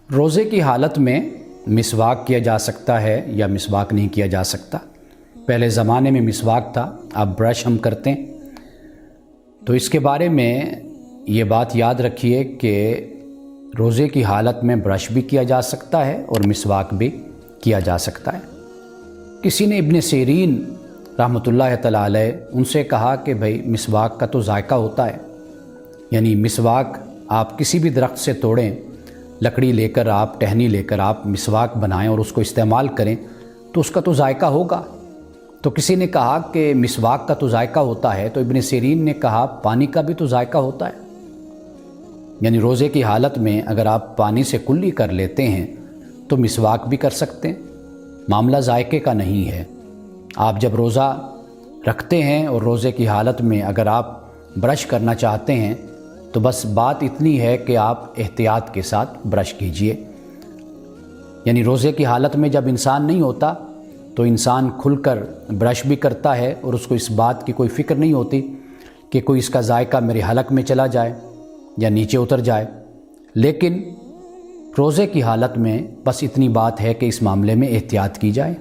روزے کی حالت میں مسواک کیا جا سکتا ہے یا مسواک نہیں کیا جا سکتا؟ پہلے زمانے میں مسواک تھا، اب برش ہم کرتے ہیں، تو اس کے بارے میں یہ بات یاد رکھیے کہ روزے کی حالت میں برش بھی کیا جا سکتا ہے اور مسواک بھی کیا جا سکتا ہے۔ کسی نے ابن سیرین رحمۃ اللہ تعالیٰ علیہ ان سے کہا کہ بھئی مسواک کا تو ذائقہ ہوتا ہے، یعنی مسواک آپ کسی بھی درخت سے توڑیں، لکڑی لے کر آپ ٹہنی لے کر آپ مسواک بنائیں اور اس کو استعمال کریں تو اس کا تو ذائقہ ہوگا۔ تو کسی نے کہا کہ مسواک کا تو ذائقہ ہوتا ہے، تو ابن سیرین نے کہا پانی کا بھی تو ذائقہ ہوتا ہے، یعنی روزے کی حالت میں اگر آپ پانی سے کلی کر لیتے ہیں تو مسواک بھی کر سکتے ہیں، معاملہ ذائقے کا نہیں ہے۔ آپ جب روزہ رکھتے ہیں اور روزے کی حالت میں اگر آپ برش کرنا چاہتے ہیں تو بس بات اتنی ہے کہ آپ احتیاط کے ساتھ برش کیجئے، یعنی روزے کی حالت میں جب انسان نہیں ہوتا تو انسان کھل کر برش بھی کرتا ہے اور اس کو اس بات کی کوئی فکر نہیں ہوتی کہ کوئی اس کا ذائقہ میرے حلق میں چلا جائے یا نیچے اتر جائے، لیکن روزے کی حالت میں بس اتنی بات ہے کہ اس معاملے میں احتیاط کی جائے۔